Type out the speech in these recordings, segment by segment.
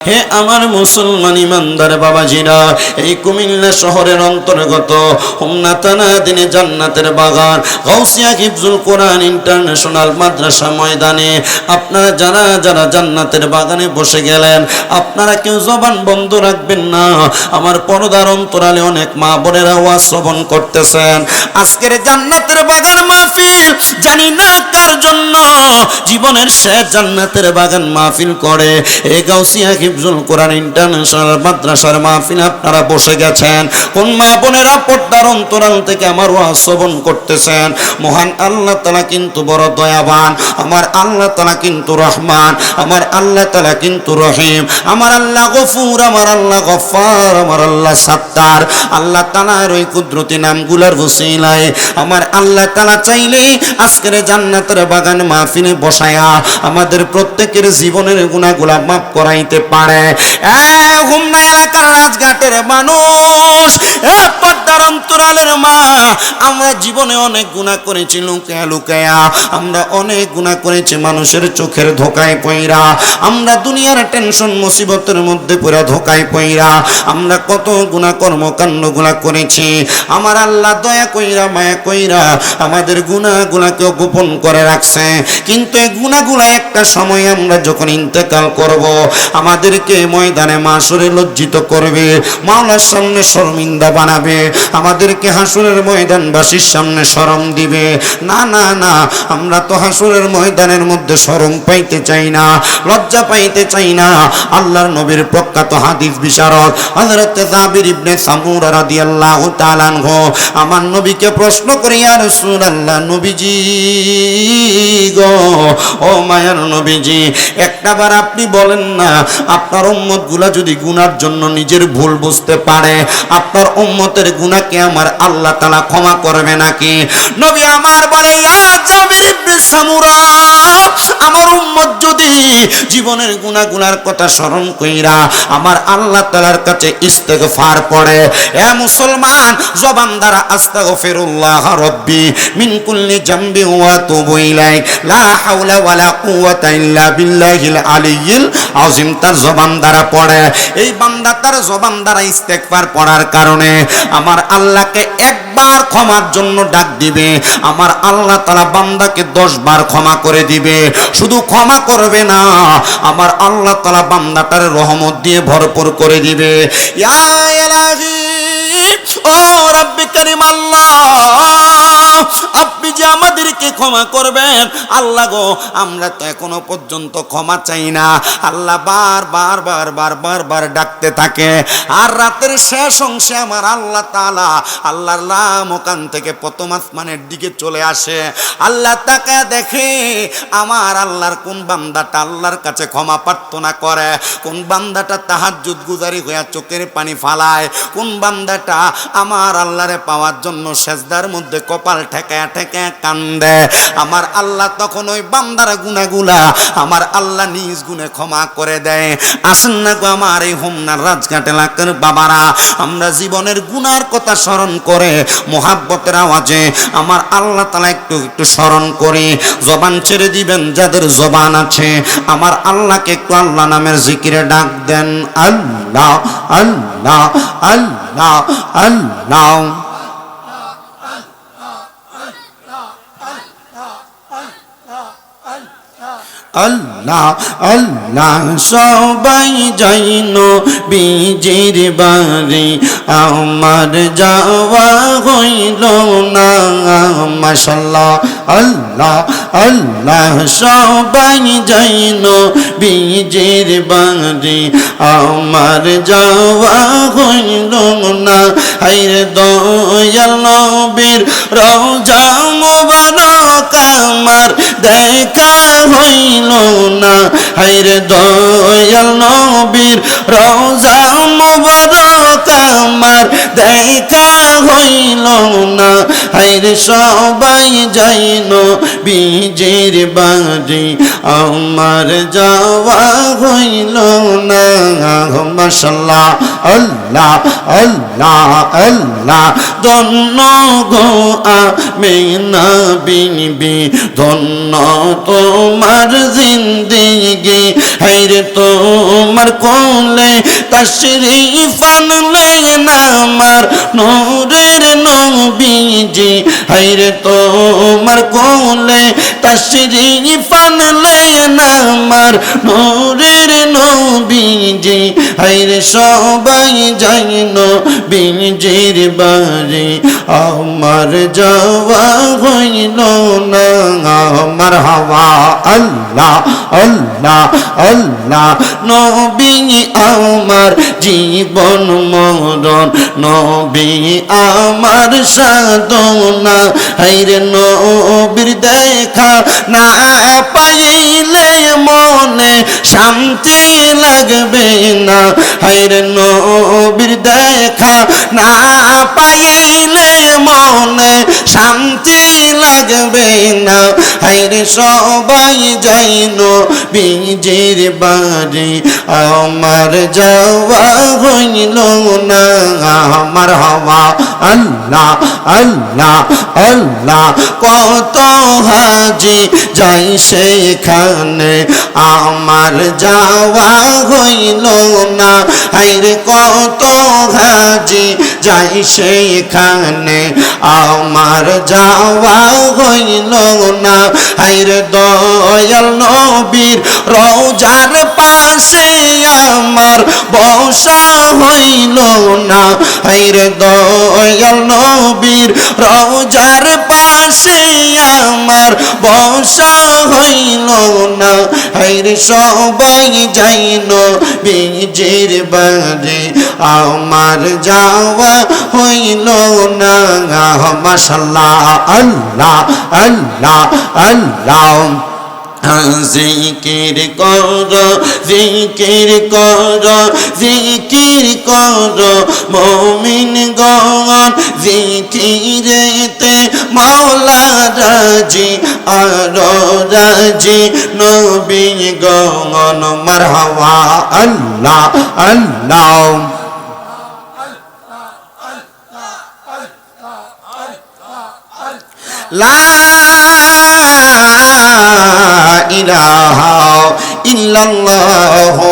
হে আমার মুসলমান ইমানদার বাবাজিরা, এই কুমিল্লা শহরের অন্তর্গত হোমনা থানাধীনে জান্নাতের বাগান গাউসিয়া হিফজুল কোরআন ইন্টারন্যাশনাল মাদ্রাসা ময়দানে আপনারা যারা যারা জান্নাতের বাগানে বসে গেলেন, আপনারা কেউ জবান বন্ধ রাখবেন না। আমার পর্দার অন্তরালে অনেক মা বোনেরা ওয়াজ শ্রবণ করতেছেন। আজকের জান্নাতের বাগান মাহফিল জানি না কার জন্য জীবনের শেষ জান্নাতের বাগান মাহফিল করে এই গাউসিয়া হিফজুল কোরআন ইন্টারন্যাশনাল মাদ্রাসার মাহফিল আপনারা বসে গেছেন। কোন মা বোনেরা পর্দার অন্তরাল থেকে আমার ওয়াজ শ্রবণ করতেছেন? মহান আল্লাহ তাআলা কিন্তু বড় দয়াবান, আমার আল্লাহ তাআলা কিন্তু রহমান, আমার আল্লাহ তাআলা কিন্তু রহিম, আমার আল্লাহ গফুর, আমার আল্লাহ গফফার, আমার আল্লাহ সাত্তার। আল্লাহ তাআলার ওই কুদরতি নামগুলোর ওসিলায় আমার আল্লাহ তাআলা চাইলে আজকের জান্নাতের বাগান মাহফিলে বসায়া আমাদের প্রত্যেকের জীবনের গুনাহগুলো মাফ করাইতে পারে। হোমনা এলাকার রাজঘাটের মানুষ, পর্দার অন্তরালের মা, আমরা জীবনে অনেক গুনাহ করেছি লুকায়া লুকায়া, আমরা অনেক গুনাহ করেছি মানুষের চোখের ধোকায় পইরা, আমরা দুনিয়ার টেনশন মুসিবতের মধ্যে পুরা ধোকায় পইরা আমরা কত গুনাহ কর্মকাণ্ডগুলা করেছি। আমার আল্লাহ দয়া কইরা মায়া কইরা আমাদের গুনাহগুলাকে গোপন করে রাখছে, কিন্তু এই গুনাহগুলা একটা সময় আমরা যখন ইন্তেকাল করব আমাদেরকে ময়দানে মাশরে লজ্জিত করবে, মাওলার সামনে শর্মিন্দা বানাবে, আমাদেরকে হাসরের ময়দানবাসীর সামনে শরম দিবে। না না না, আমরা তো হাসরের ময়দানের মধ্যে শরম পাইতে চাই না, লজ্জা পাইতে চাই না। আল্লাহর নবীর প্রখ্যাত হাদিস বিশারদ হযরত জাবির ইবনে সামুরা রাদিয়াল্লাহু তাআলা আনহু আমার নবীকে প্রশ্ন করে, ইয়া রাসূলুল্লাহ, নবীজি গো, ও মায়ার নবীজি, একটাবার আপনি বলেন না, আপনার উম্মতগুলা যদি গুনার জন্য নিজের ভুল বুঝতে পারে, আপনার উম্মতের গুনাহকে আমার আল্লাহ তাআলা ক্ষমা করবে নাকি? নবী আমার বলে, ইয়া জাবির ইবনে সামুরা, আমার উম্মত যদি জীবনের গুনাহগুলার কথা স্মরণ কইরা আমার আল্লাহ তাআলার কাছে ইস্তেগফার পড়ে, এ মুসলমান, জবান দ্বারা আস্তাগফিরুল্লাহ রাব্বি মিন কুল্লি জামবি ওয়া তুবু ইলাইহি লা হাওলা ওয়ালা কুওয়াতা ইল্লা বিল্লাহিল আলিয়্যিল আযীম, তার জবান দ্বারা পড়ে, এই বান্দা তার জবান দ্বারা ইস্তেগফার পড়ার কারণে আমার আল্লাহকে একবার ক্ষমার জন্য ডাক দিবে, আমার আল্লাহ তাআলা বান্দাকে 10 বার ক্ষমা করে দিবে। শুধু ক্ষমা করবে না, আমার আল্লাহ তাআলা বান্দাটার রহমত দিয়ে ভরপুর করে দিবে। ইয়া ইলাহি, ও রব্বি কারীম আল্লাহ, আপনি যে আমাদেরকে ক্ষমা করবেন। আল্লাহ গো, আমরা তো এখনো পর্যন্ত ক্ষমা চাই না। আল্লাহ বারবার বারবার বারবার ডাকতে থাকে, আর রাতের শেষ অংশে আমার আল্লাহ তাআলা আল্লাহর নাম ওখান থেকে প্রথম আসমানের দিকে চলে আসে। আল্লাহ তাকায় দেখে আমার আল্লাহর কোন বান্দাটা আল্লাহর কাছে ক্ষমা প্রার্থনা করে, কোন বান্দাটা তাহাজ্জুদ গুজারি হইয়া চোখের পানি ফালায়, কোন বান্দাটা আমার আল্লাহরে পাওয়ার জন্য সেজদার মধ্যে কপাল ঠেকায়া ঠেকায়া কান্দে। আমার আল্লাহ তখন ওই বান্দার গুনাহগুলা আমার আল্লাহ নিজ গুণে ক্ষমা করে দেয়। আসেন না গো আমার এই হোমনার রাজঘাট এলাকার বাবারা, আমরা জীবনের গুনার কথা স্মরণ করে মোহাব্বতের আওয়াজে আমার আল্লাহ তাআলা একটু একটু স্মরণ করি। জবান ছেড়ে দিবেন যাদের জবান আছে, আমার আল্লাহকে একটু আল্লাহ নামের জিকিরে ডাক দেন। আল্লাহ আল্লাহ আল্লাহ আল্লাহ। আল্লাহ আল্লাহ, সবাই যাইন বীজের বাড়ি, আমার যাওয়া হইল না। মাশাআল্লাহ, আল্লাহ আল্লাহ, সবাই যাইন বীজের বাড়ি, আমার যাওয়া হইল না। হায়রে দয়াল নবীর রওজা মুবারক আমার দেখা হইল না। হায়রে দয়াল নবীর রওজা মুবারক আমার দেখা হইল না। হায়রে সবাই যাইন বীজের বাড়ি, আমার যাওয়া হইল না। মাশাআল্লাহ, আল্লাহ আল্লাহ আল্লাহ। ধন্য গো আমিনা বিবি, ধন্য তোমার জিন্দেগি। হায়রে তোমার কোলে তশরীফ আনলেন আমার নূরের নবীজি। হায়রে তোমার কোলে তশরীফ আনলেন আমার নূরের নবীজি। হায়রে সবাই যাই নবীজির বাড়ি, আমার যাওয়া হইল না। আমার হাওয়া আল্লাহ আল্লাহ আল্লাহ। নবী আমার জীবন মরণ, নবী আমার সাধনা। হায়রে নবীর দেখা না পাইলে মনে শান্তি লাগবে না। হায়রে নবীর দেখা না পাইলে মনে শান্তি লাগবে না। হায়রে সবাই যাই নবীজির বাড়ি, আমার যাওয়া হইল না। আমার হাওয়া আল্লাহ আল্লাহ আল্লাহ। কত হাজি যাই সেখানে, আমার যাওয়া হইল না। হায়রে কত হাজি যাই সেখানে, আমার যাওয়া হইল না। হায়রে দয়াল নবীর রওজার পাশে আমার বসা হইল না। হায়রে দয়াল নবীর রওজার পাশে আমার বসা হইল না। হায়রে সবাই যাই নবীজির বাড়ি, আমার যাওয়া হইল না। মাশাআল্লাহ, আল্লাহ আল্লাহ আল্লাহ। জিকির কর জিকির কর জিকির কর মুমিন গণ, জিকিরেতে মাওলা রাজি আর রাজি নবী গণ। মারহাবা আল্লাহ আল্লাহ। লা ইলাহা ইল্লাল্লাহু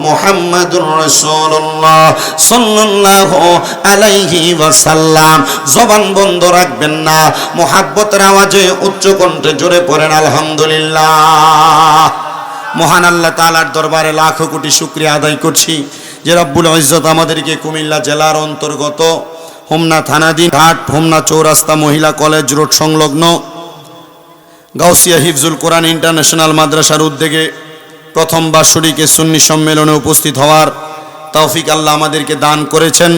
মুহাম্মাদুর রাসূলুল্লাহ সাল্লাল্লাহু আলাইহি ওয়াসাল্লাম। জবান বন্ধ রাখবেন না, মুহাব্বতের আওয়াজে উচ্চ কণ্ঠে জোরে পড়েন আলহামদুলিল্লাহ। মহান আল্লাহ তাআলার দরবারে লাখো কোটি শুকরিয়া আদায় করছি যে রব্বুল ইজ্জত আমাদেরকে কুমিল্লা জেলার অন্তর্গত হোমনা থানাধীন ঘাট হোমনা চৌরাস্তা মহিলা কলেজ রোড সংলগ্ন গাউসিয়া হিফজুল কোরআন ইন্টারন্যাশনাল মাদ্রাসার উদ্যোগে প্রথম বাৎসরিক সুন্নি সম্মেলনে উপস্থিত হওয়ার তৌফিক আল্লাহ আমাদেরকে দান করেছেন।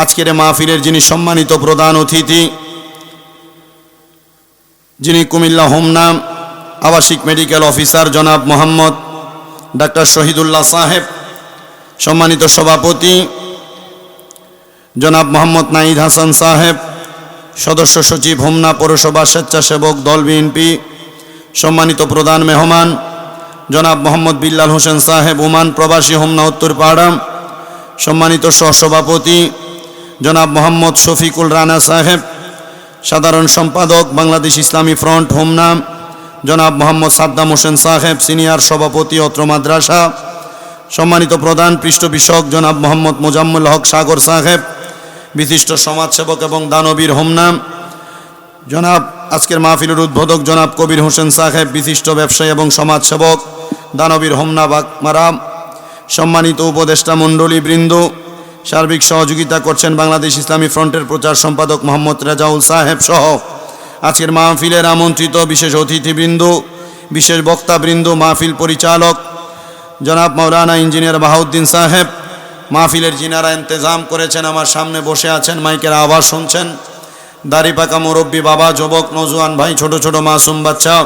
আজকের মাহফিলের যিনি সম্মানিত প্রধান অতিথি, যিনি কুমিল্লা হোমনা আবাসিক মেডিকেল অফিসার জনাব মোহাম্মদ ডাক্তার শহীদুল্লাহ সাহেব, সম্মানিত সভাপতি জনাব মোহাম্মদ নাহিদ হাসান সাহেব, সদস্য সচিব হোমনা পৌরসভা স্বেচ্ছাসেবক দল বিএনপি, সম্মানিত প্রধান মেহমান জনাব মোহাম্মদ বিল্লাল হোসেন সাহেব, ওমান প্রবাসী হোমনা উত্তরপাড়া, সম্মানিত সহসভাপতি জনাব মোহাম্মদ শফিকুল রানা সাহেব, সাধারণ সম্পাদক বাংলাদেশ ইসলামী ফ্রন্ট হোমনা জনাব মোহাম্মদ সাদ্দাম হোসেন সাহেব, সিনিয়র সভাপতি অত্র মাদ্রাসা, সম্মানিত প্রধান পৃষ্ঠপোষক জনাব মোহাম্মদ মোজাম্মেল হক সাগর সাহেব, বিশিষ্ট সমাজসেবক এবং দানবীর হোমনা জনাব আজকের মাহফিলের উদ্বোধক জনাব কবির হোসেন সাহেব, বিশিষ্ট ব্যবসায়ী এবং সমাজসেবক দানবীর হোমনা বাগমারা, সম্মানিত উপদেষ্টা মণ্ডলী বৃন্দ, সার্বিক সহযোগিতা করছেন বাংলাদেশ ইসলামী ফ্রন্টের প্রচার সম্পাদক মোহাম্মদ রেজাউল সাহেব সহ আজকের মাহফিলের আমন্ত্রিত বিশেষ অতিথিবৃন্দ, বিশেষ বক্তাবৃন্দ, মাহফিল পরিচালক জনাব মাওলানা ইঞ্জিনিয়ার বাহাউদ্দিন সাহেব, মাহফিলের যিনারা ইন্তেজাম করেছেন, আমার সামনে বসে আছেন, মাইকের আওয়াজ শুনছেন, দাড়ি পাকা মুরব্বী বাবা, যুবক নওজোয়ান ভাই, ছোট ছোট মাসুম বাচ্চা,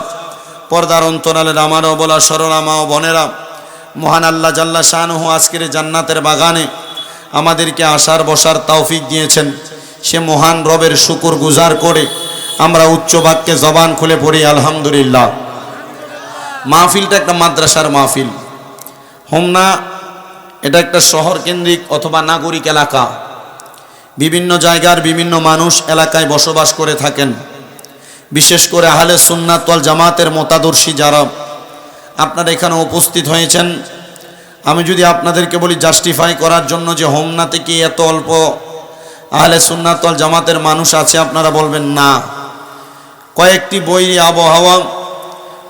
পর্দার অন্তরালের আমারও বলা সরলা মা ও বোনেরা, মহান আল্লাহ জাল্লা শানহু আজকের জান্নাতের বাগানে আমাদেরকে আসার বসার তৌফিক দিয়েছেন। সে মহান রবের শুকর গুজার করে আমরা উচ্চ বাক্যে জবান খুলে পড়ি আলহামদুলিল্লাহ। মাহফিলটা একটা মাদ্রাসার মাহফিল। হোমনা এটা একটা শহর কেন্দ্রিক অথবা নাগরিক এলাকা। বিভিন্ন জায়গার বিভিন্ন মানুষ এলাকায় বসবাস করে থাকেন। বিশেষ করে আহলে সুন্নাত ওয়াল জামাতের মতাদর্শী যারা আপনারা এখানে উপস্থিত হয়েছেন, আমি যদি আপনাদেরকে বলি জাস্টিফাই করার জন্য যে হোমনাতে কি এত অল্প আহলে সুন্নাত ওয়াল জামাতের মানুষ আছে, আপনারা বলবেন না। কয়েকটি বৈরী আবহাওয়া,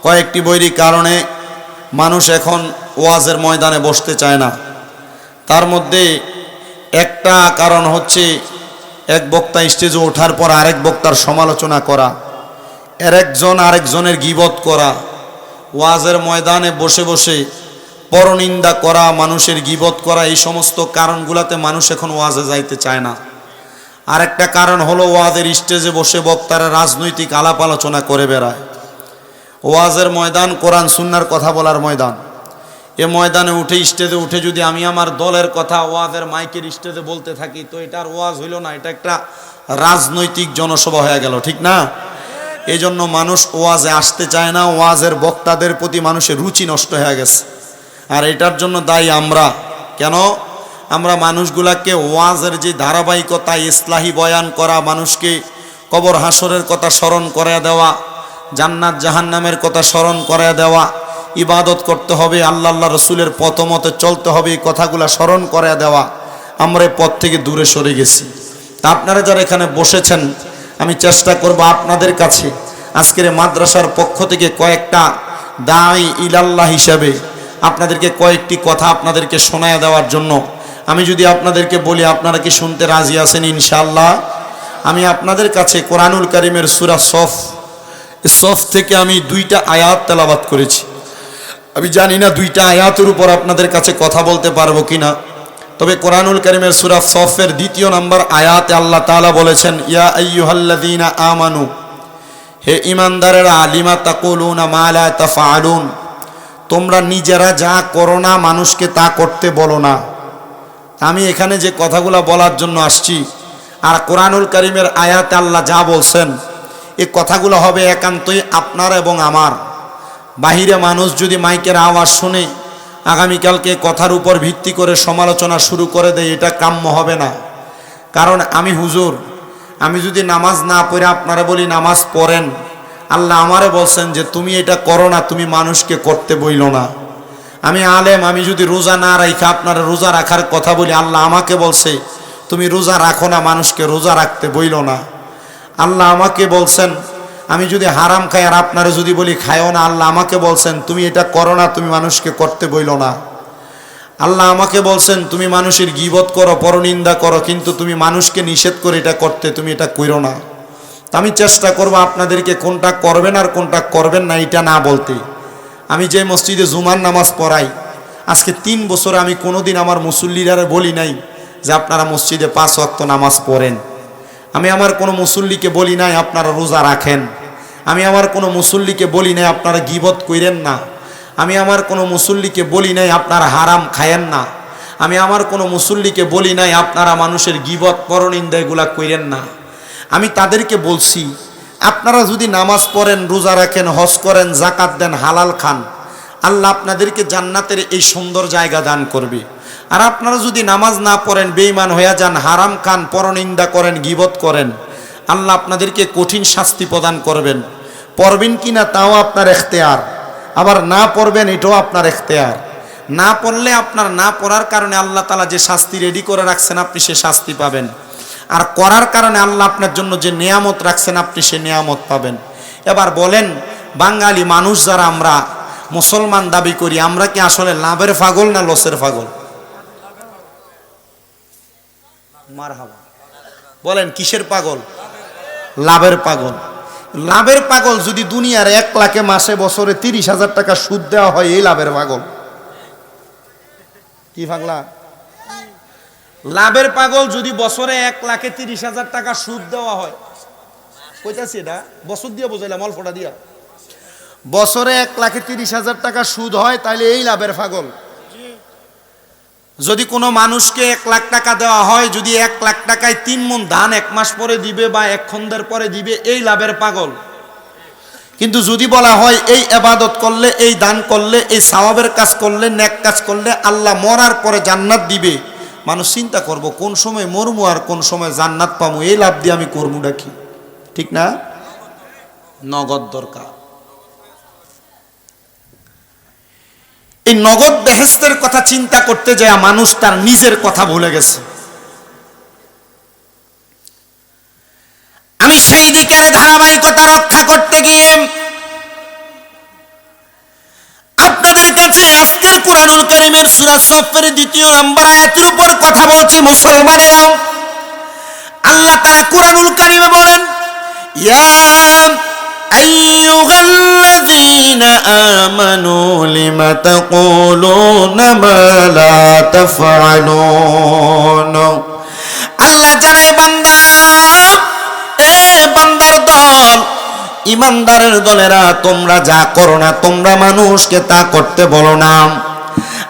কয়েকটি বৈরী কারণে মানুষ এখন ওয়াজের ময়দানে বসতে চায় না। তার মধ্যে একটা কারণ হচ্ছে এক বক্তা স্টেজে ওঠার পর আরেক বক্তার সমালোচনা করা, একজন আরেকজনের গীবত করা, ওয়াজের ময়দানে বসে বসে পরনিন্দা করা, মানুষের গীবত করা, এই সমস্ত কারণগুলোতে মানুষ এখন ওয়াজে যাইতে চায় না। আরেকটা কারণ হলো ওয়াজের স্টেজে বসে বক্তারা রাজনৈতিক আলাপ আলোচনা করে বেড়ায়। ওয়াজের ময়দান কোরআন সুন্নাহর কথা বলার ময়দান। এ ময়দানে উঠে স্টেজে উঠে যদি আমি আমার দলের কথা ওয়াজের মাইকের স্টেজে বলতে থাকি, তো এটা আর ওয়াজ হইল না, এটা একটা রাজনৈতিক জনসভা হয়ে গেল, ঠিক না? এই জন্য মানুষ ওয়াজে আসতে চায় না। ওয়াজের বক্তাদের প্রতি মানুষের রুচি নষ্ট হয়ে গেছে। আর এটার জন্য দায়ী আমরা। কেন? আমরা মানুষগুলাকে ওয়াজের যে ধারাবাহিকতা, ইসলাহি বয়ান করা, মানুষকে কবর হাসরের কথা স্মরণ করে দেওয়া, জান্নাত জাহান্নামের কথা স্মরণ করে দেওয়া, ইবাদত করতে হবে, আল্লাহ রসুলের পথ মতে চলতে হবে, এই কথাগুলো স্মরণ করে দেওয়া, আমরা এই পথ থেকে দূরে সরে গেছি। তা আপনারা যারা এখানে বসেছেন, আমি চেষ্টা করব আপনাদের কাছে আজকের মাদ্রাসার পক্ষ থেকে কয়েকটা দাঈ ইলাল্লাহ হিসাবে আপনাদেরকে কয়েকটি কথা আপনাদেরকে শোনায় দেওয়ার জন্য। আমি যদি আপনাদেরকে বলি, আপনারা কি শুনতে রাজি আছেন? ইনশাআল্লাহ। আমি আপনাদের কাছে কোরআনুল কারীমের সূরা সফ থেকে আমি 2টা আয়াত তেলাওয়াত করেছি। আমি জানি না 2টা আয়াতের উপর আপনাদের কাছে কথা বলতে পারবো কিনা, তবে কোরআনুল কারীমের সূরা সফের 2 নম্বর আয়াতে আল্লাহ তাআলা বলেছেন, ইয়া আইয়ুহাল্লাযীনা আমানু, হে ঈমানদারেরা, লিমা তাকুলুনা মা লা তাফআলুন, তোমরা নিজেরা যা করো না মানুষকে তা করতে বলো না। আমি এখানে যে কথাগুলো বলার জন্য আসছি, আর কোরআনুল কারীমের আয়াতে আল্লাহ যা বলছেন, এই কথাগুলো হবে একান্তই আপনার এবং আমার। বাহিরে মানুষ যদি মাইকের আওয়াজ শুনে আগামীকালকে কথার উপর ভিত্তি করে সমালোচনা শুরু করে দেয়, এটা কাম্য হবে না। কারণ আমি হুজুর, আমি যদি নামাজ না পড়ে আপনারা বলি নামাজ পড়েন, আল্লাহ আমারে বলছেন যে তুমি এটা করো না, তুমি মানুষকে করতে বইল না। আমি আলেম, আমি যদি রোজা না রাখা আপনারা রোজা রাখার কথা বলি, আল্লাহ আমাকে বলছে তুমি রোজা রাখো না, মানুষকে রোজা রাখতে বইল না। আল্লাহ আমাকে বলছেন আমি যদি হারাম খাই আর আপনারা যদি বলি খায়ও না, আল্লাহ আমাকে বলছেন তুমি এটা করো না, তুমি মানুষকে করতে বইল না। আল্লাহ আমাকে বলছেন তুমি মানুষের গীবত করো, পরনিন্দা করো, কিন্তু তুমি মানুষকে নিষেধ করে এটা করতে, তুমি এটা কইরো না। তা আমি চেষ্টা করব আপনাদেরকে কোনটা করবেন আর কোনটা করবেন না এটা না বলতে। আমি যে মসজিদে জুমার নামাজ পড়াই, আজকে 3 বছর আমি কোনোদিন আমার মুসল্লিরা বলি নাই যে আপনারা মসজিদে 5 ওয়াক্ত নামাজ পড়েন। আমি আমার কোনো মুসল্লিকে বলি নাই আপনারা রোজা রাখেন। আমি আমার কোনো মুসল্লিকে বলি নাই আপনারা গীবত কইরেন না। আমি আমার কোনো মুসল্লিকে বলি নাই আপনারা হারাম খায়েন না। আমি আমার কোনো মুসল্লিকে বলি নাই আপনারা মানুষের গীবত পরনিন্দা এগুলা কইরেন না। আমি তাদেরকে বলছি আপনারা যদি নামাজ পড়েন, রোজা রাখেন, হজ করেন, জাকাত দেন, হালাল খান, আল্লাহ আপনাদেরকে জান্নাতের এই সুন্দর জায়গা দান করবে। আর আপনারা যদি নামাজ না পড়েন, বেঈমান হয়ে যান, হারাম খান, পরনিন্দা করেন, গীবত করেন, আল্লাহ আপনাদেরকে কঠিন শাস্তি প্রদান করবেন। পড়বেন কিনা তাও আপনার এখতিয়ার, আবার না পড়বেন এটাও আপনার এখতিয়ার। না পড়লে আপনার না পড়ার কারণে আল্লাহ তাআলা যে শাস্তি রেডি করে রাখছেন আপনি সে শাস্তি পাবেন, আর করার কারণে আল্লাহ আপনার জন্য যে নিয়ামত রাখছেন আপনি সে নিয়ামত পাবেন। এবার বলেন, বাঙালি মানুষ যারা আমরা মুসলমান দাবি করি, আমরা কি আসলে লাভের পাগল না লসের পাগল? মারহাবা, বলেন কিসের পাগল? লাভের পাগল। লাভের পাগল যদি দুনিয়ার 1 লাখে মাসে বছরে 30,000 টাকা সুদ দেওয়া হয়, এই লাভের পাগল। কি পাগলা? লাভের পাগল যদি বছরে 1,30,000 টাকা সুদ দেওয়া হয়, কইতাছি এটা বছর দিয়ে বুঝাইলাম, অল্পটা দিয়া, বছরে 1,30,000 টাকা সুদ হয়, তাহলে এই লাভের পাগল। যদি কোনো মানুষকে 1 লাখ টাকা দেওয়া হয়, যদি 1 লাখ টাকায় 3 মণ ধান 1 মাস পরে দিবে বা 1 খন্দের পরে দিবে, এই লাভের পাগল। কিন্তু যদি বলা হয় এই ইবাদত করলে, এই দান করলে, এই সওয়াবের কাজ করলে, নেক কাজ করলে আল্লাহ মরার পরে জান্নাত দিবে, মানুষ চিন্তা করব কোন সময় মরমু আর কোন সময় জান্নাত পামু, এই লাভ দিয়ে আমি করবুটা কি? ঠিক না? নগদ দরকার। এই নগদ বেহেশতের কথা চিন্তা করতে যায় মানুষ তার নিজের কথা ভুলে গেছে। আমি সেই দিকের ধারাবাহিকতা রক্ষা করতে গিয়ে আপনাদের কাছে আজকের কুরআনুল কারীমের সূরা সফের ২ নম্বর আয়াতের উপর কথা বলছি। মুসলমানেরা, আল্লাহ তাআলা কুরআনুল কারীমে বলেন, ইয়া আইয়ুহাল্লাযীনা আমানু লিমা তাকুলুনা মা লা তাফআলুন। আল্লাহ জানায় বান্দা, এ বান্দার দল, ইমানদারের দলেরা, তোমরা যা করো না, তোমরা মানুষকে তা করতে বলো না।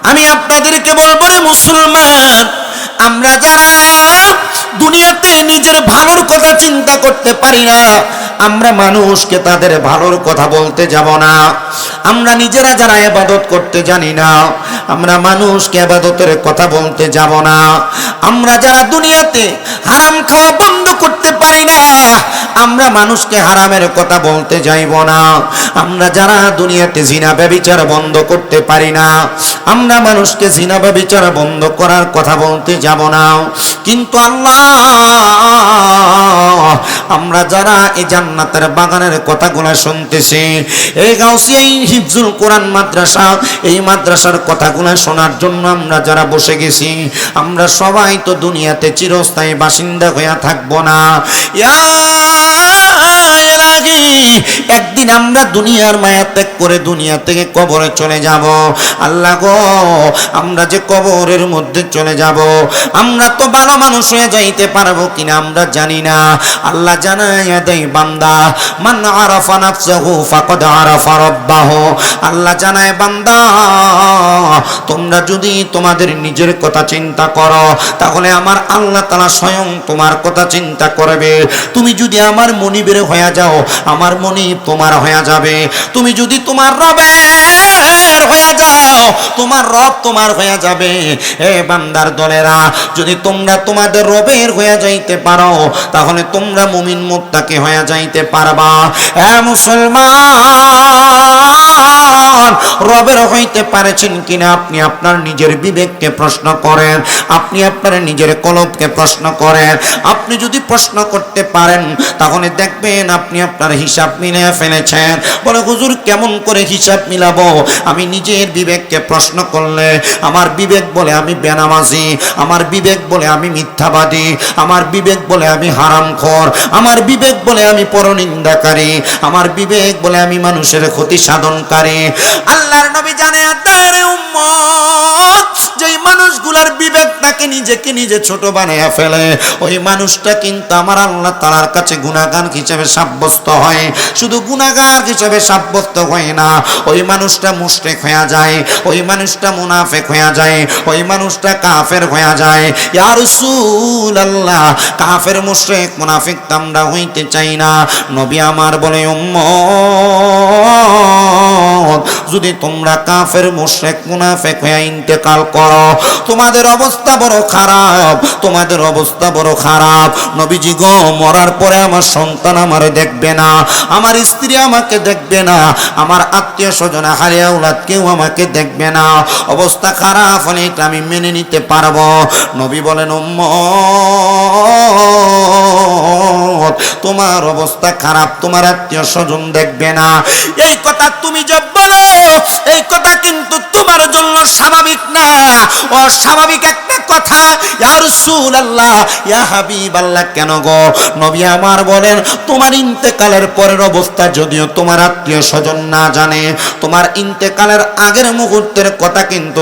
আমি আপনাদেরকে বলবো রে মুসলমান, আমরা যারা দুনিয়াতে নিজের ভালোর কথা চিন্তা করতে পারি না, আমরা মানুষকে তাদের ভালোর কথা বলতে যাব না। আমরা নিজেরা যারা ইবাদত করতে জানি না, আমরা মানুষকে ইবাদতের কথা বলতে যাব না। আমরা যারা দুনিয়াতে হারাম খাওয়া বন্ধ করতে পারি না, আমরা মানুষকে হারামের কথা বলতে যাইব না। আমরা যারা দুনিয়াতে জিনা ব্যভিচার বন্ধ করতে পারি না, আমরা মানুষকে জিনা ব্যভিচার বন্ধ করার কথা বলতে যাব না। কিন্তু আল্লাহ, আমরা যারা এই জান্নাতের বাগানের কথাগুলো শুনতেছি, এই গাউসিয়া হিফজুল কোরআন মাদ্রাসা, এই মাদ্রাসার কথাগুলো শোনার জন্য আমরা যারা বসে গেছি, আমরা সবাই তো দুনিয়াতে চিরস্থায়ী বাসিন্দা হয়ে থাকবো না। একদিন আমরা দুনিয়ার মায়া ত্যাগ করে দুনিয়া থেকে কবরে চলে যাব। আল্লাহ গো, আমরা যে কবরের মধ্যে চলে যাব, আমরা তো ভালো মানুষ হয়ে যাইতে পারবো কিনা আমরা জানি না। আল্লাহ জানাইয়া দেয়, বান্দা, মান আরাফা নাফসাহু ফাকাদ আরাফা রাব্বাহু। আল্লাহ জানায়, বান্দা, তোমরা যদি তোমাদের নিজের কথা চিন্তা করো, তাহলে আমার আল্লাহ তাআলা স্বয়ং তোমার কথা চিন্তা করবে। তুমি যদি আমার মনিবের হয়ে যাও, আমার মনিব তোমার হয়ে যাবে। তুমি যদি তোমার রবের হয়ে যাও, তোমার রব তোমার হয়ে যাবে। হে বান্দার দলেরা, যদি তোমরা তোমাদের রবের হয়ে যাইতে পারো, তাহলে তোমরা মুমিন মুত্তাকি হয়ে যাইতে পারবা। হে মুসলমান, রবের হইতে পারেছেন কিনা আপনি আপনার নিজের বিবেককে প্রশ্ন করেন, আপনি আপনার নিজের কলবকে প্রশ্ন করেন। আপনি যদি প্রশ্ন করতে পারেন, তাহলে দেখবেন আপনি আপনার হিসাব মিলিয়ে ফেলেছেন। বলে, হুজুর কেমন করে হিসাব মিলাবো? আমি নিজের বিবেককে প্রশ্ন করলে আমার বিবেক বলে আমি বেনামাজি, আমার বিবেক বলে আমি মিথ্যাবাদী, আমার বিবেক বলে আমি হারামখোর, আমার বিবেক বলে আমি পরনিন্দাকারী, আমার বিবেক বলে আমি মানুষের ক্ষতি সাধনকারী। আল্লাহর নবী জানে তার উম্মত, যেই মানুষগুলোর বিবেক তাকে নিজেকে নিজে ছোট বানায়া ফেলে, ওই মানুষটা কিন্তু আমার আল্লাহ তাআলার কাছে গুনাহগার হিসেবে সাব্যস্ত হয়। শুধু গুনাহগার হিসেবে সাব্যস্ত হয় না, ওই মানুষটা মুশরিক হয়ে যায়, ওই মানুষটা মুনাফিক হয়ে যায়, ওই মানুষটা কাফের হয়ে যায়। ইয়া রাসূলুল্লাহ, কাফের মুশরিক মুনাফিক আমরা হইতে চাই না। নবী আমার বলে, উম্মত, যদি তোমরা কাফের মুশরিক মুনাফিক হয়ে ইন্তেকাল করো, তোমাদের অবস্থা বড় খারাপ, তোমাদের অবস্থা বড় খারাপ। নবীজি গো, মরার পরে আমার সন্তান আমারে দেখবে না, আমার স্ত্রী আমাকে দেখবে না, আমার আত্মীয় স্বজন হারে আওলাদ কেউ আমাকে দেখবে না। অবস্থা খারাপ হলে এটা আমি মেনে নিতে পারবো। নবী বলেন, উম্মত, তোমার অবস্থা খারাপ, তোমার আত্মীয় স্বজন দেখবে না। এই কথা তুমি যে বলো, এই কথা কিন্তু তোমার জন্য স্বাভাবিক না, অস্বাভাবিক একটা কথা। ইয়া রাসূলুল্লাহ, ইয়া হাবিবাল্লাহ, কেন গো? নবী আমার বলেন, তোমার ইন্তেকালের পরের অবস্থা যদিও তোমার আত্মীয় স্বজন না জানে, তোমার ইন্তেকালের আগের মুহূর্তের কথা কিন্তু